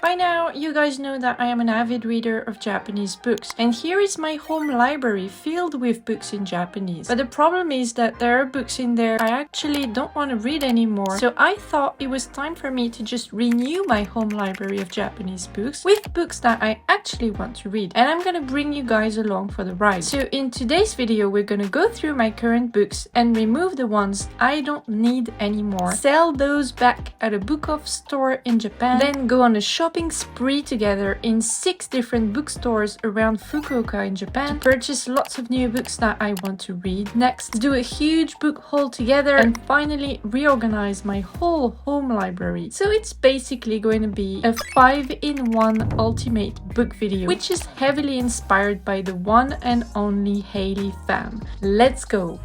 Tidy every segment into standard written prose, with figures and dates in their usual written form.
By now, you guys know that I am an avid reader of Japanese books, and here is my home library filled with books in Japanese. But the problem is that there are books in there I actually don't want to read anymore, so I thought it was time for me to just renew my home library of Japanese books with books that I actually want to read, and I'm gonna bring you guys along for the ride. So in today's video, we're gonna go through my current books and remove the ones I don't need anymore, sell those back at a Bookoff store in Japan, then go on a shopping spree together in 6 different bookstores around Fukuoka in Japan to purchase lots of new books that I want to read. Next, do a huge book haul together, and finally reorganize my whole home library. So it's basically going to be a 5-in-1 ultimate book video, which is heavily inspired by the one and only Hailey fam. Let's go!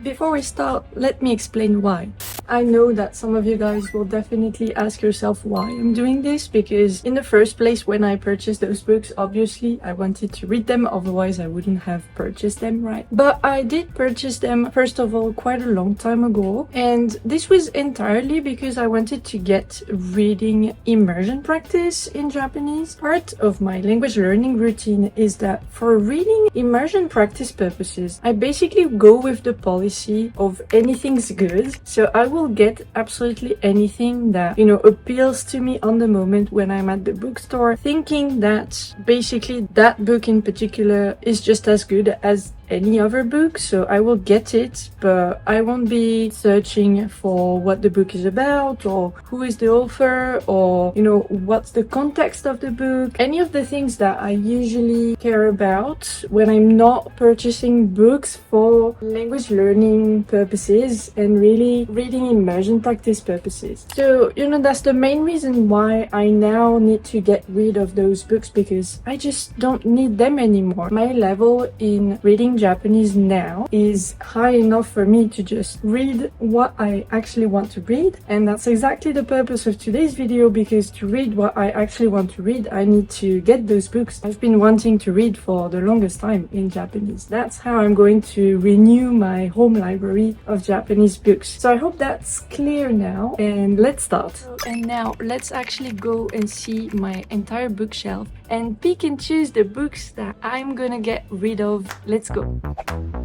Before we start, let me explain why. I know that some of you guys will definitely ask yourself why I'm doing this, because in the first place, when I purchased those books, obviously I wanted to read them, otherwise I wouldn't have purchased them, right? But I did purchase them, first of all, quite a long time ago, and this was entirely because I wanted to get reading immersion practice in Japanese. Part of my language learning routine is that for reading immersion practice purposes, I basically go with the policy of anything's good, so I will get absolutely anything that, appeals to me on the moment when I'm at the bookstore, thinking that basically that book in particular is just as good as any other book, so I will get it, but I won't be searching for what the book is about, or who is the author, or what's the context of the book, any of the things that I usually care about when I'm not purchasing books for language learning purposes and really reading immersion practice purposes. So that's the main reason why I now need to get rid of those books, because I just don't need them anymore. My level in reading Japanese now is high enough for me to just read what I actually want to read, and that's exactly the purpose of today's video, because to read what I actually want to read, I need to get those books I've been wanting to read for the longest time in Japanese. That's how I'm going to renew my home library of Japanese books. So I hope that's clear now, and let's start. And now let's actually go and see my entire bookshelf and pick and choose the books that I'm gonna get rid of. Let's go.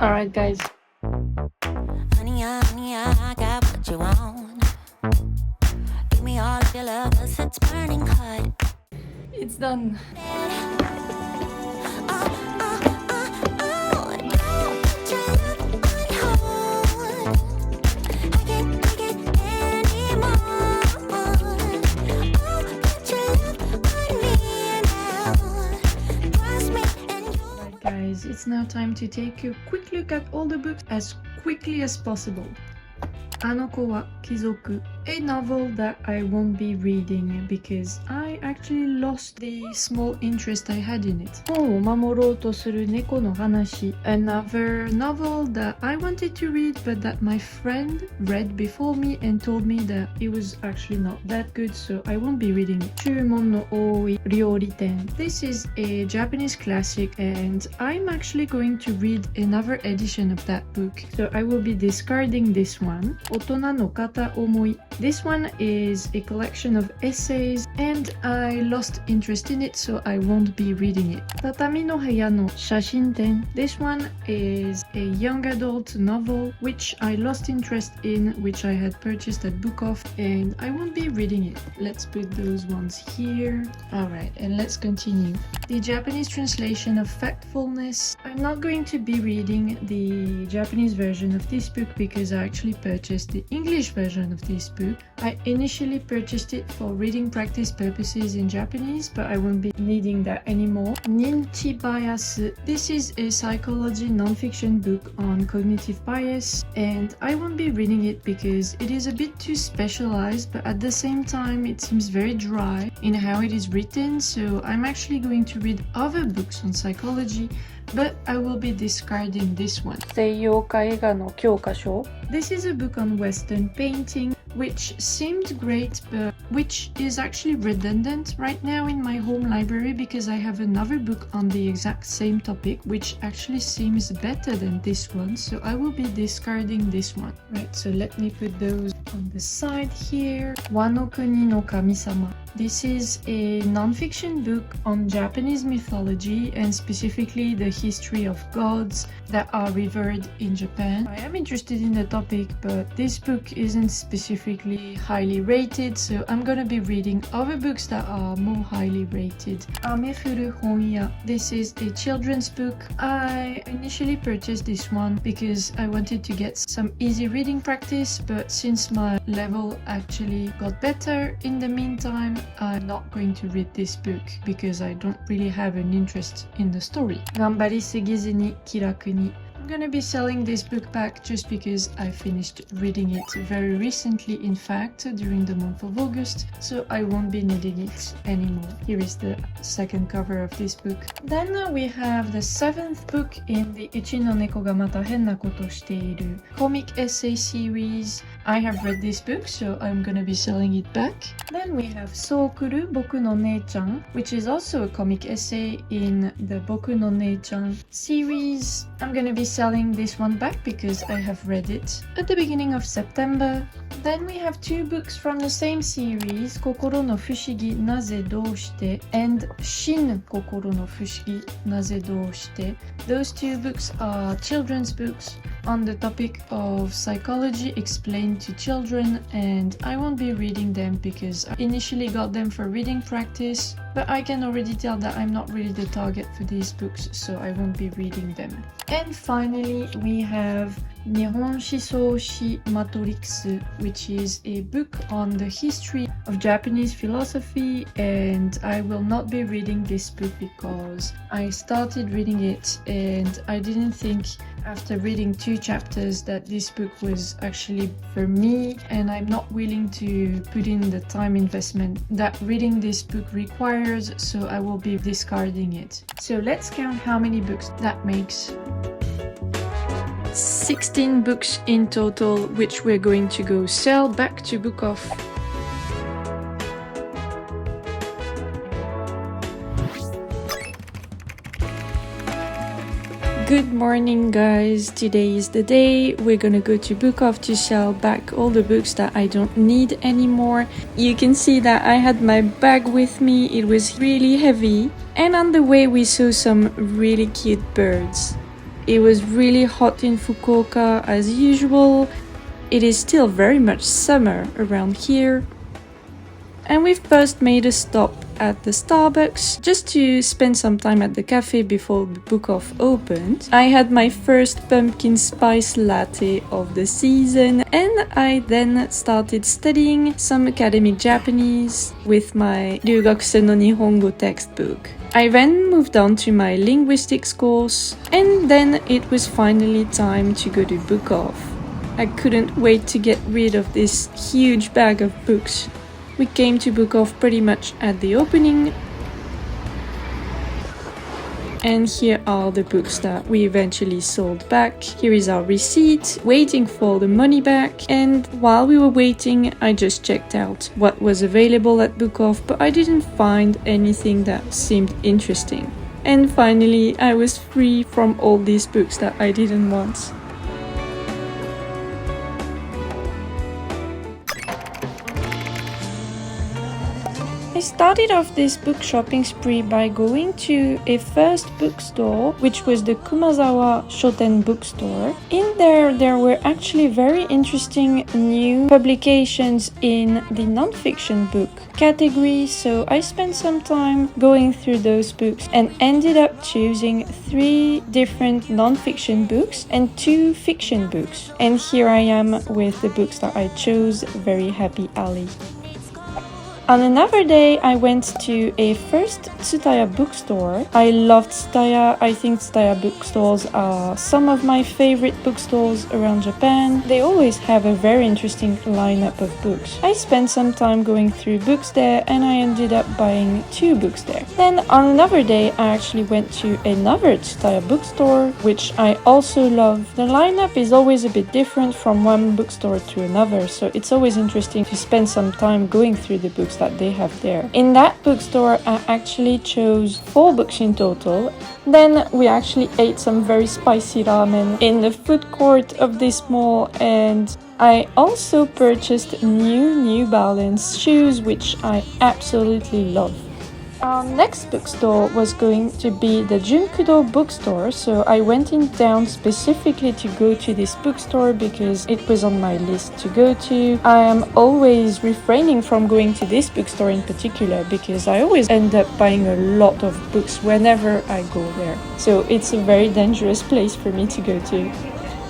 Alright guys. Honey, I got what you want. Give me all of your love, 'cause it's burning hot. It's done. It's now time to take a quick look at all the books as quickly as possible. あの子は貴族, a novel that I won't be reading because I actually lost the small interest I had in it. 本を守ろうとする猫の話, another novel that I wanted to read but that my friend read before me and told me that it was actually not that good, so I won't be reading it. 注文の多い料理店. This is a Japanese classic and I'm actually going to read another edition of that book, so I will be discarding this one. 大人の片思い. This one is a collection of essays and I lost interest in it, so I won't be reading it. たたみの部屋の写真展. This one is a young adult novel which I lost interest in, which I had purchased at Bookoff, and I won't be reading it. Let's put those ones here. Alright, and let's continue. The Japanese translation of Factfulness. I'm not going to be reading the Japanese version of this book because I actually purchased the English version of this book. I initially purchased it for reading practice purposes in Japanese, but I won't be needing that anymore.認知Bias. This is a psychology non-fiction book on cognitive bias, and I won't be reading it because it is a bit too specialized, but at the same time it seems very dry in how it is written, so I'm actually going to read other books on psychology, but I will be discarding this one. 西洋絵画の教科書. This is a book on Western painting, which seemed great, but which is actually redundant right now in my home library because I have another book on the exact same topic which actually seems better than this one, so I will be discarding this one. Right, so let me put those on the side here. 和の国の神様. This is a non-fiction book on Japanese mythology and specifically the history of gods that are revered in Japan. I am interested in the topic, but this book isn't specifically highly rated, so I'm gonna be reading other books that are more highly rated. 雨ふる本屋. This is a children's book. I initially purchased this one because I wanted to get some easy reading practice, but since my level actually got better in the meantime, I'm not going to read this book because I don't really have an interest in the story. 頑張りすぎずに気楽に. I'm gonna be selling this book back just because I finished reading it very recently, in fact, during the month of August, so I won't be needing it anymore. Here is the second cover of this book. Then we have the seventh book in the うちの猫がまた変なことしている comic essay series. I have read this book, so I'm gonna be selling it back. Then we have そう来る 僕のねえちゃん, which is also a comic essay in the 僕のねえちゃん series. I'm gonna be selling this one back because I have read it at the beginning of September. Then we have two books from the same series, こころの不思議なぜどうして and 新こころの不思議なぜどうして. Those two books are children's books on the topic of psychology explained to children, and I won't be reading them because I initially got them for reading practice, but I can already tell that I'm not really the target for these books, so I won't be reading them. And finally, we have 日本思想史マトリックス, which is a book on the history of Japanese philosophy, and I will not be reading this book because I started reading it and I didn't think after reading 2 chapters that this book was actually for me, and I'm not willing to put in the time investment that reading this book requires, so I will be discarding it. So let's count how many books that makes. 16 books in total, which we're going to go sell back to Bookoff. Good morning, guys. Today is the day we're gonna go to Bookoff to sell back all the books that I don't need anymore. You can see that I had my bag with me. It was really heavy, and on the way we saw some really cute birds. It was really hot in Fukuoka as usual. It is still very much summer around here. And we've first made a stop at the Starbucks just to spend some time at the cafe before Bookoff opened. I had my first pumpkin spice latte of the season, and I then started studying some academic Japanese with my 留学生の日本語 textbook. I then moved on to my linguistics course, and then it was finally time to go to Bookoff. I couldn't wait to get rid of this huge bag of books. We came to Bookoff pretty much at the opening, and here are the books that we eventually sold back. Here is our receipt, waiting for the money back, and while we were waiting, I just checked out what was available at Bookoff, but I didn't find anything that seemed interesting. And finally, I was free from all these books that I didn't want. I started off this book shopping spree by going to a first bookstore, which was the Kumazawa Shoten bookstore. In there were actually very interesting new publications in the non-fiction book category, so I spent some time going through those books and ended up choosing 3 different non-fiction books and 2 fiction books. And here I am with the books that I chose. Very happy Ali. On another day, I went to a first Tsutaya bookstore. I loved Tsutaya. I think Tsutaya bookstores are some of my favorite bookstores around Japan. They always have a very interesting lineup of books. I spent some time going through books there and I ended up buying 2 books there. Then on another day, I actually went to another Tsutaya bookstore, which I also love. The lineup is always a bit different from one bookstore to another, so it's always interesting to spend some time going through the books that they have there. In that bookstore, I actually chose 4 books in total. Then we actually ate some very spicy ramen in the food court of this mall, and I also purchased New Balance shoes, which I absolutely love. Our next bookstore was going to be the Junkudo bookstore, so I went in town specifically to go to this bookstore because it was on my list to go to. I am always refraining from going to this bookstore in particular because I always end up buying a lot of books whenever I go there. So it's a very dangerous place for me to go to.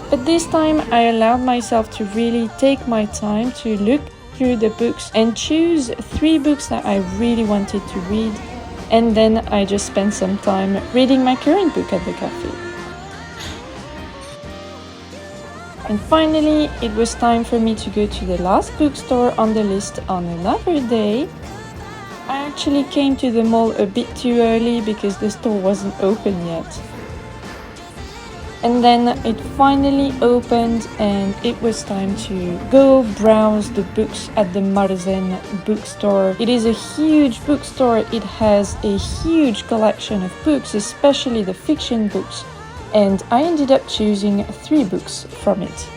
But this time I allowed myself to really take my time to look through the books and choose 3 books that I really wanted to read, and then I just spent some time reading my current book at the cafe. And finally, it was time for me to go to the last bookstore on the list on another day. I actually came to the mall a bit too early because the store wasn't open yet. And then it finally opened and it was time to go browse the books at the Marzen bookstore. It is a huge bookstore. It has a huge collection of books, especially the fiction books. And I ended up choosing 3 books from it.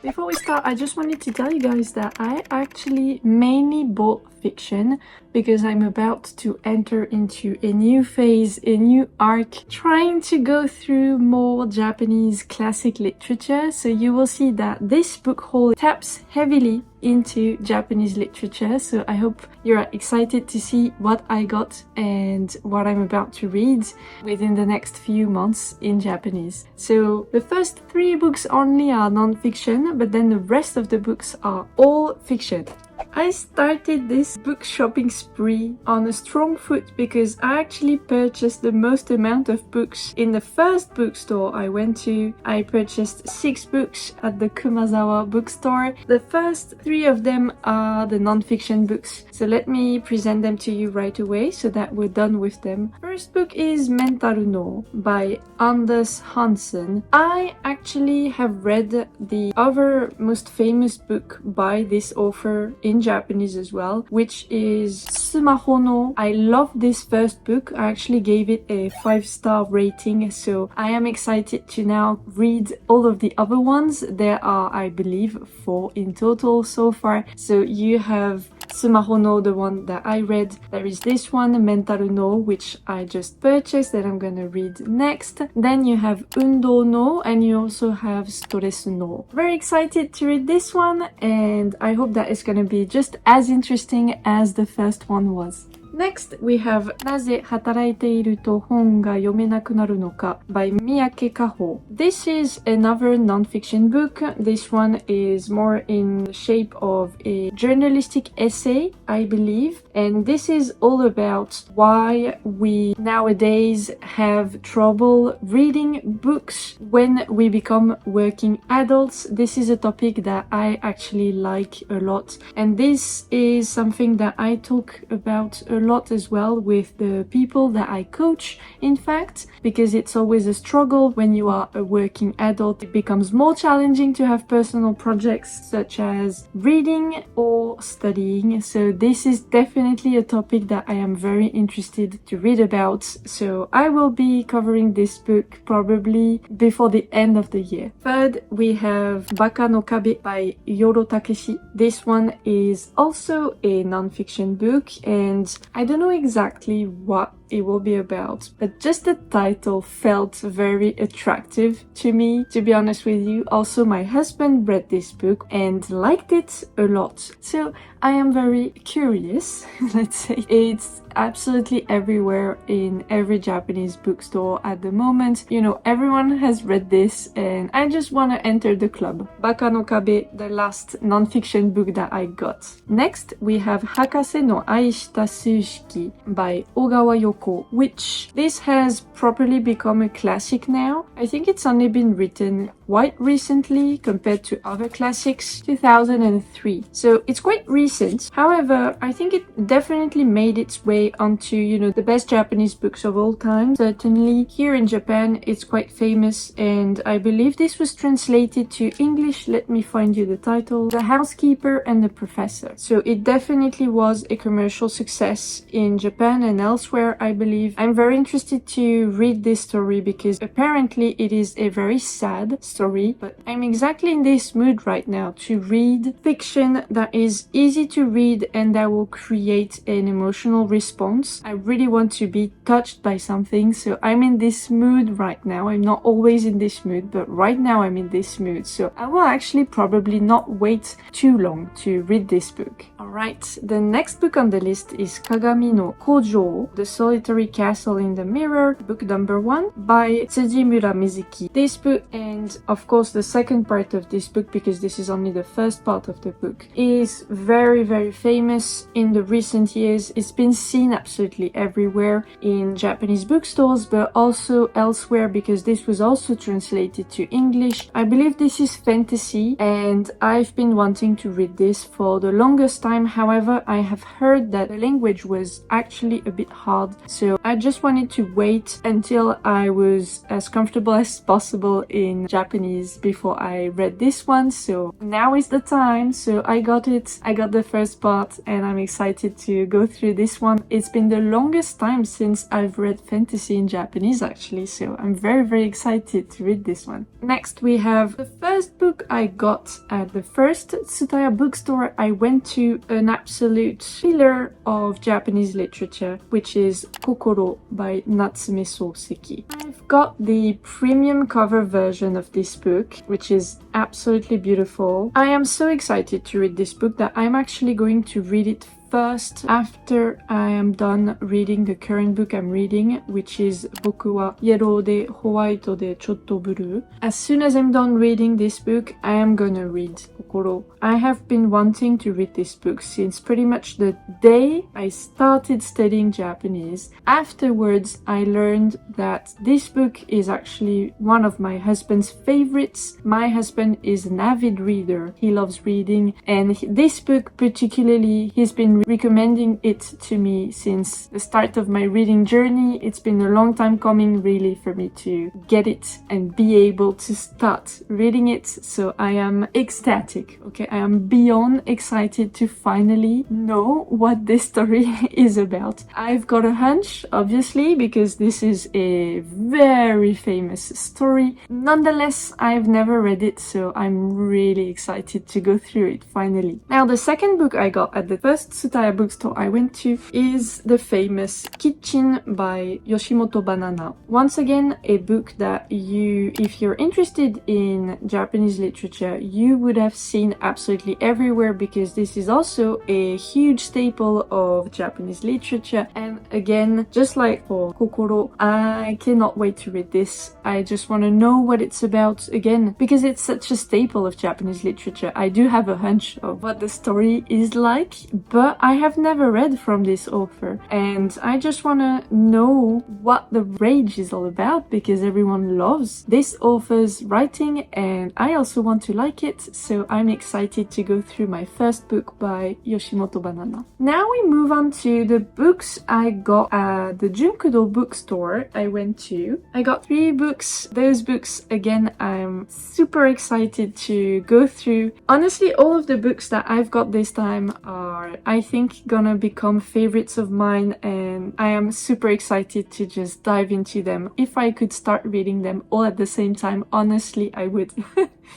Before we start, I just wanted to tell you guys that I actually mainly bought fiction because I'm about to enter into a new phase, a new arc, trying to go through more Japanese classic literature. So you will see that this book haul taps heavily into Japanese literature. So I hope you're excited to see what I got and what I'm about to read within the next few months in Japanese. So the first 3 books only are non-fiction, but then the rest of the books are all fiction. I started this book shopping spree on a strong foot because I actually purchased the most amount of books in the first bookstore I went to. I purchased 6 books at the Kumazawa bookstore. The first 3 of them are the non-fiction books. So let me present them to you right away so that we're done with them. First book is Mental脳by Anders Hansen. I actually have read the other most famous book by this author in Japanese as well, which is Sumaho no. I love this first book. I actually gave it a 5-star rating, so I am excited to now read all of the other ones. There are, I believe, 4 in total so far. So you have Sumaho no, the one that I read. There is this one, Mental no, which I just purchased that I'm gonna read next. Then you have Undo no, and you also have Stress no. Very excited to read this one, and I hope that it's gonna be just as interesting as the first one was. Next, we have なぜ働いていると本が読めなくなるのか by Miyake Kaho. This is another non-fiction book. This one is more in the shape of a journalistic essay, I believe. And this is all about why we nowadays have trouble reading books when we become working adults. This is a topic that I actually like a lot. And this is something that I talk about a lot as well with the people that I coach, in fact, because it's always a struggle when you are a working adult. It becomes more challenging to have personal projects such as reading or studying. So this is definitely a topic that I am very interested to read about. So I will be covering this book probably before the end of the year. Third, we have Baka no Kabe by Yoro Takeshi. This one is also a non-fiction book, and I don't know exactly what it will be about, but just the title felt very attractive to me, to be honest with you. Also, my husband read this book and liked it a lot. So I am very curious, let's say. It's absolutely everywhere in every Japanese bookstore at the moment. You know, everyone has read this and I just want to enter the club. Baka no Kabe, the last non-fiction book that I got. Next, we have博士の愛した数式by Ogawa Yoko, which this has properly become a classic now. I think it's only been written quite recently compared to other classics, 2003. So it's quite recent. However, I think it definitely made its way onto, you know, the best Japanese books of all time. Certainly here in Japan, it's quite famous, and I believe this was translated to English. Let me find you the title. The Housekeeper and the Professor. So it definitely was a commercial success in Japan and elsewhere, I believe. I'm very interested to read this story because apparently it is a very sad story, but I'm exactly in this mood right now to read fiction that is easy to read and that will create an emotional response. I really want to be touched by something, so I'm in this mood right now. I'm not always in this mood, but right now I'm in this mood, so I will actually probably not wait too long to read this book. Alright, the next book on the list is kaがみの弧城, The Solitary Castle in the Mirror, book number 1 by Tsujimura Mizuki. This book, and of course the second part of this book, because this is only the first part of the book, is very, very famous in the recent years. It's been seen absolutely everywhere in Japanese bookstores, but also elsewhere because this was also translated to English. I believe this is fantasy, and I've been wanting to read this for the longest time. However, I have heard that the language was actually a bit hard, so I just wanted to wait until I was as comfortable as possible in Japanese before I read this one. So now is the time. So I got it. I got the first part and I'm excited to go through this one. It's been the longest time since I've read fantasy in Japanese actually, so I'm very, very excited to read this one. Next we have the first book I got at the first Tsutaya bookstore I went to, an absolute pillar of Japanese literature, which is Kokoro by Natsume Soseki. I've got the premium cover version of this book, which is absolutely beautiful. I am so excited to read this book that I'm actually going to read it first after I am done reading the current book I'm reading, which is Boku wa Yellow de Howaito de Chotto Blue. As soon as I'm done reading this book, I am gonna read Kokoro. I have been wanting to read this book since pretty much the day I started studying Japanese. Afterwards, I learned that this book is actually one of my husband's favorites. My husband is an avid reader. He loves reading, and this book particularly, he's been recommending it to me since the start of my reading journey. It's been a long time coming really for me to get it and be able to start reading it, so I am ecstatic, okay? I am beyond excited to finally know what this story is about. I've got a hunch, obviously, because this is a very famous story. Nonetheless, I've never read it, so I'm really excited to go through it finally. Now, the second book I got at the first Tsutaya bookstore I went to is the famous Kitchen by Yoshimoto Banana. Once again, a book that you, if you're interested in Japanese literature, you would have seen absolutely everywhere because this is also a huge staple of Japanese literature. And again, just like for Kokoro, I cannot wait to read this. I just want to know what it's about again because it's such a staple of Japanese literature. I do have a hunch of what the story is like, but I have never read from this author and I just want to know what the rage is all about because everyone loves this author's writing and I also want to like it, so I'm excited to go through my first book by Yoshimoto Banana. Now we move on to the books I got at the Junkudo bookstore I went to. I got 3 books. Those books, again, I'm super excited to go through. Honestly, all of the books that I've got this time are, I think, gonna become favorites of mine and I am super excited to just dive into them. If I could start reading them all at the same time, honestly, I would.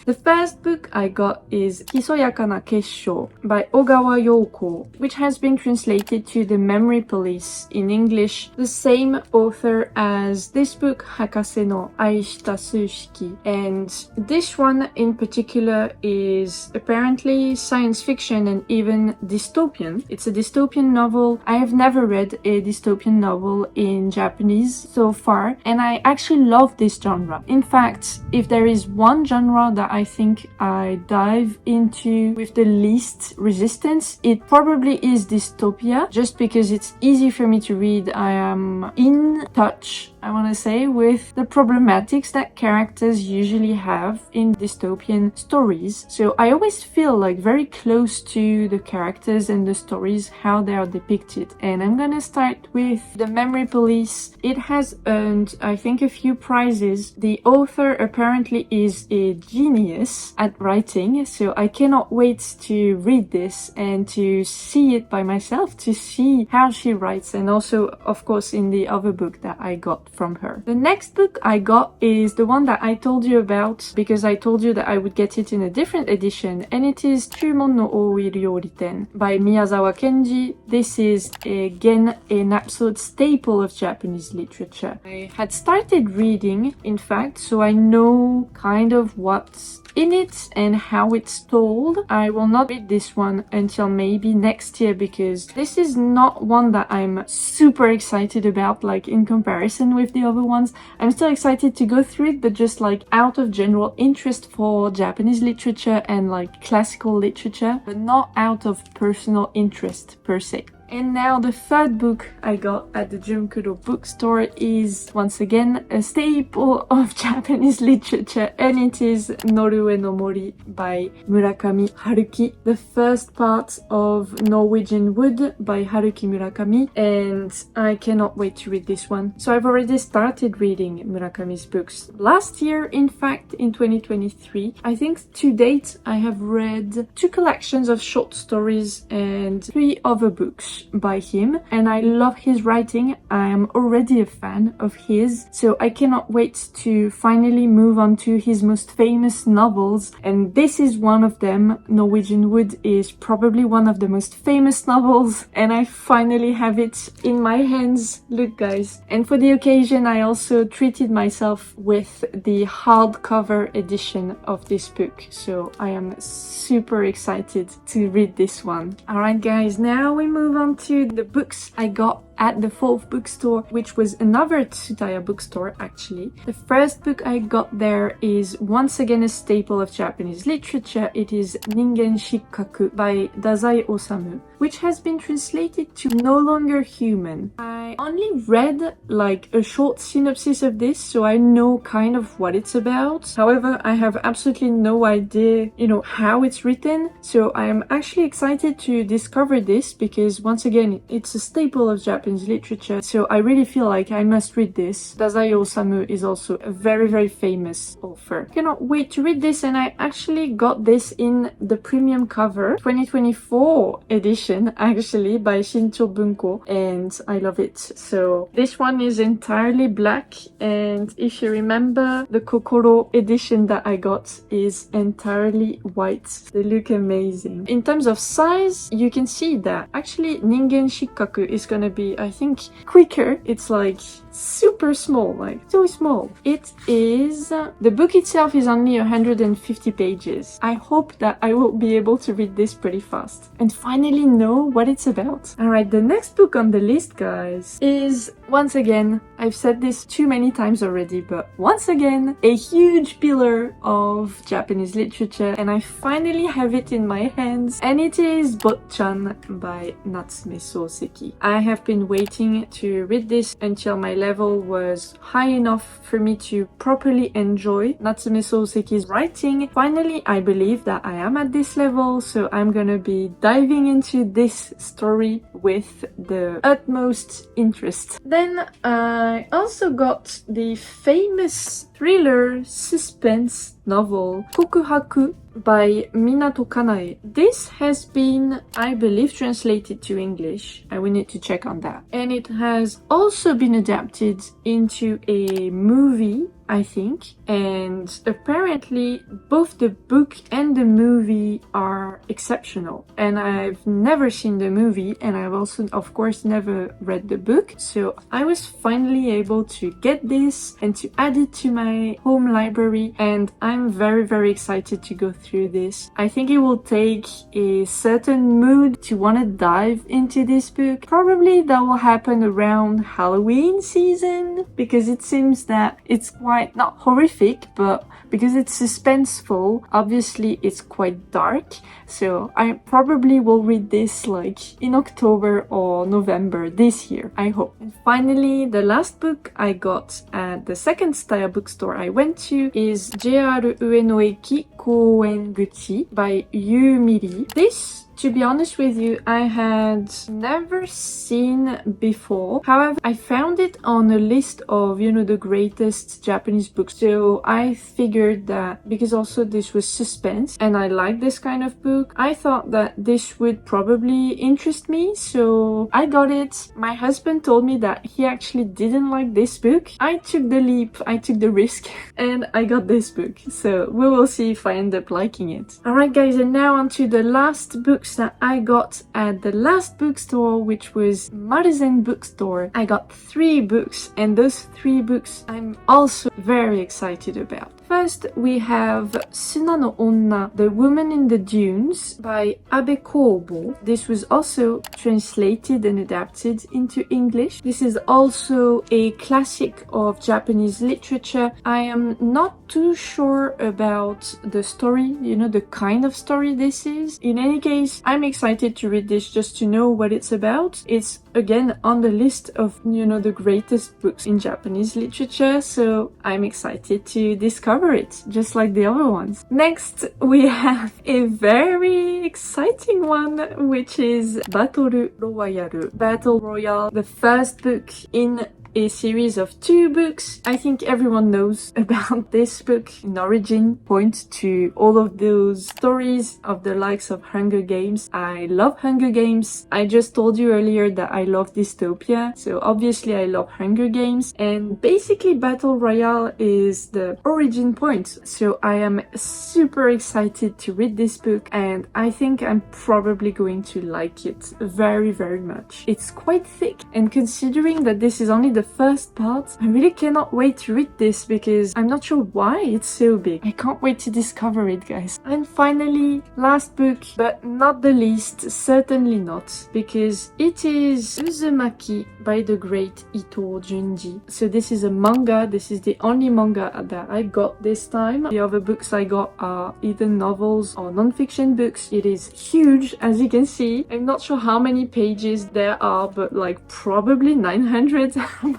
The first book I got is 密やかな結晶 by Ogawa Yoko, which has been translated to The Memory Police in English, the same author as this book, 博士の愛した数式. And this one in particular is apparently science fiction and even dystopian. It's a dystopian novel. I have never read a dystopian novel in Japanese so far, and I actually love this genre. In fact, if there is one genre that I think I dive into with the least resistance, it probably is dystopia, just because it's easy for me to read. I am in touch, I want to say, with the problematics that characters usually have in dystopian stories. So I always feel like very close to the characters and the stories, how they are depicted. And I'm gonna start with The Memory Police. It has earned, I think, a few prizes. The author apparently is a genius at writing, so I cannot wait to read this and to see it by myself, to see how she writes, and also, of course, in the other book that I got from her. The next book I got is the one that I told you about, because I told you that I would get it in a different edition, and it is 注文の多い料理店 by Miyazawa Kenji. This is again an absolute staple of Japanese literature. I had started reading, in fact, so I know kind of what's in it and how it's told. I will not read this one until maybe next year, because this is not one that I'm super excited about, like in comparison with the other ones. I'm still excited to go through it, but just like out of general interest for Japanese literature and like classical literature, but not out of personal interest per se. And now the third book I got at the Junkuro bookstore is once again a staple of Japanese literature, and it is Noruwei no Mori by Murakami Haruki, the first part of Norwegian Wood by Haruki Murakami, and I cannot wait to read this one. So I've already started reading Murakami's books last year, in fact, in 2023. I think to date I have read 2 collections of short stories and 3 other books by him, and I love his writing. I am already a fan of his, so I cannot wait to finally move on to his most famous novels, and this is one of them. Norwegian Wood is probably one of the most famous novels, and I finally have it in my hands. Look, guys. And for the occasion I also treated myself with the hardcover edition of this book, so I am super excited to read this one. Alright guys, now we move on to the books I got at the fourth bookstore, which was another Tsutaya bookstore actually. The first book I got there is once again a staple of Japanese literature. It is Ningen Shikkaku by Dazai Osamu, which has been translated to No Longer Human. I only read like a short synopsis of this, so I know kind of what it's about. However, I have absolutely no idea, how it's written. So I am actually excited to discover this, because once again, it's a staple of Japanese literature, so I really feel like I must read this. Dazai Osamu is also a very, very famous author. Cannot wait to read this, and I actually got this in the premium cover 2024 edition actually by Shincho Bunko, and I love it. So this one is entirely black, and if you remember, the Kokoro edition that I got is entirely white. They look amazing. In terms of size, you can see that actually Ningen Shikkaku is gonna be, I think, quicker. It's like super small, like so small. It is, the book itself is only 150 pages. I hope that I will be able to read this pretty fast and finally know what it's about. Alright, the next book on the list, guys, is once again, I've said this too many times already, but once again, a huge pillar of Japanese literature, and I finally have it in my hands, and it is坊っちゃんby Natsume Soseki. I have been waiting to read this until my level was high enough for me to properly enjoy Natsume Soseki's writing. Finally, I believe that I am at this level, so I'm gonna be diving into this story with the utmost interest. Then I also got the famous thriller suspense novel Kokuhaku by Minato Kanae. This has been, I believe, translated to English. I will need to check on that. And it has also been adapted into a movie I think. And apparently both the book and the movie are exceptional. And I've never seen the movie, and I've also, of course, never read the book. So I was finally able to get this and to add it to my home library, and I'm very, very excited to go through this. I think it will take a certain mood to want to dive into this book. Probably that will happen around Halloween season, because it seems that it's quite, not horrific, but because it's suspenseful, obviously it's quite dark. So I probably will read this like in October or November this year, I hope. And finally, the last book I got at the second style bookstore I went to is JR 上野駅公園口 by Yu Miri. This, to be honest with you, I had never seen before. However, I found it on a list of, the greatest Japanese books. So I figured that because also this was suspense and I like this kind of book, I thought that this would probably interest me. So I got it. My husband told me that he actually didn't like this book. I took the leap, I took the risk, and I got this book. So we will see if I end up liking it. Alright guys, and now on to the last books that I got at the last bookstore, which was Marizen bookstore. I got 3 books, and those 3 books I'm also very excited about. First, we have Suna no Onna, The Woman in the Dunes by Abe Kobo. This was also translated and adapted into English. This is also a classic of Japanese literature. I am not too sure about the story, the kind of story this is. In any case, I'm excited to read this just to know what it's about. It's again on the list of, the greatest books in Japanese literature, so I'm excited to discover it, just like the other ones. Next, we have a very exciting one, which is Battle Royale. Battle Royale, the first book in a series of 2 books. I think everyone knows about this book. In origin, point to all of those stories of the likes of Hunger Games. I love Hunger Games. I just told you earlier that I love dystopia, so obviously I love Hunger Games, and basically Battle Royale is the origin point. So I am super excited to read this book, and I think I'm probably going to like it very, very much. It's quite thick, and considering that this is only the first part, I really cannot wait to read this because I'm not sure why it's so big. I can't wait to discover it, guys. And finally, last book, but not the least, certainly not, because it is Uzumaki by the great Ito Junji. So this is a manga. This is the only manga that I got this time. The other books I got are either novels or non-fiction books. It is huge, as you can see. I'm not sure how many pages there are, but like probably 900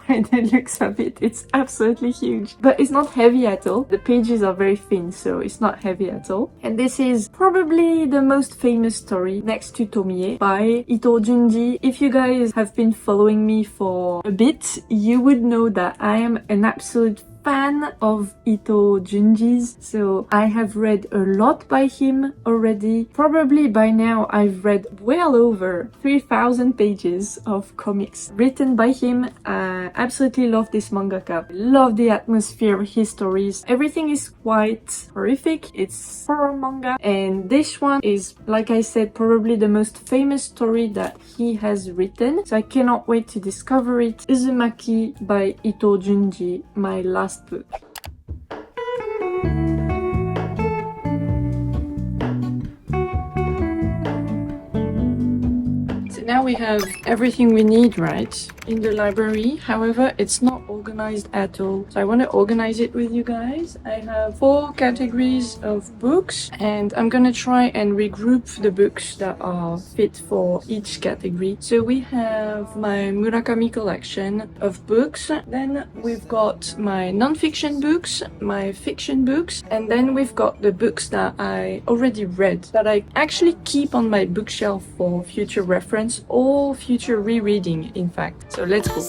by the looks of it. It's absolutely huge, but it's not heavy at all. The pages are very thin, so it's not heavy at all. And this is probably the most famous story next to Tomie by Ito Junji. If you guys have been following me for a bit, you would know that I am an absolute fan of Ito Junji's, so I have read a lot by him already. Probably by now I've read well over 3,000 pages of comics written by him. I absolutely love this mangaka. Love the atmosphere of his stories. Everything is quite horrific. It's horror manga, and this one is, like I said, probably the most famous story that he has written, so I cannot wait to discover it. Uzumaki by Ito Junji, my last book. So now we have everything we need, right, in the library. However, it's not organized at all, so I want to organize it with you guys. I have 4 categories of books, and I'm gonna try and regroup the books that are fit for each category. So we have my Murakami collection of books, then we've got my non-fiction books, my fiction books, and then we've got the books that I already read that I actually keep on my bookshelf for future reference or future rereading, in fact. So let's go.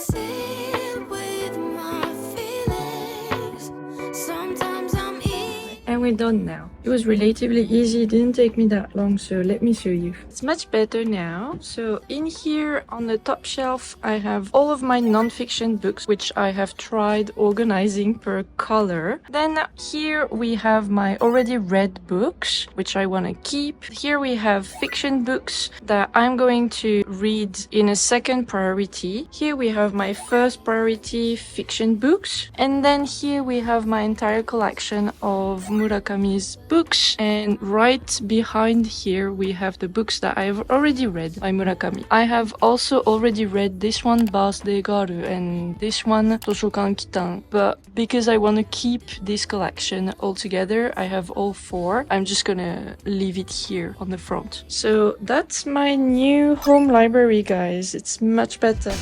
And we're done now. It was relatively easy, it didn't take me that long, so let me show you. It's much better now. So in here on the top shelf, I have all of my non-fiction books, which I have tried organizing per color. Then here we have my already read books, which I want to keep. Here we have fiction books that I'm going to read in a second priority. Here we have my first priority fiction books. And then here we have my entire collection of Murakami's books. And right behind here we have the books that I have already read by Murakami. I have also already read this one, Birthday Girl, and this one, Toshokan Kitan. But because I want to keep this collection all together, I have all four. I'm just gonna leave it here on the front. So that's my new home library, guys. It's much better.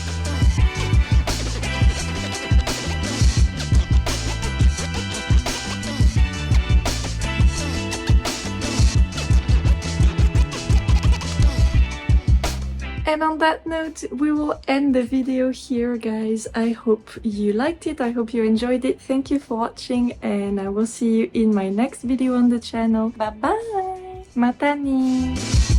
And on that note, we will end the video here, guys. I hope you liked it. I hope you enjoyed it. Thank you for watching, and I will see you in my next video on the channel. Bye bye! Mata ne!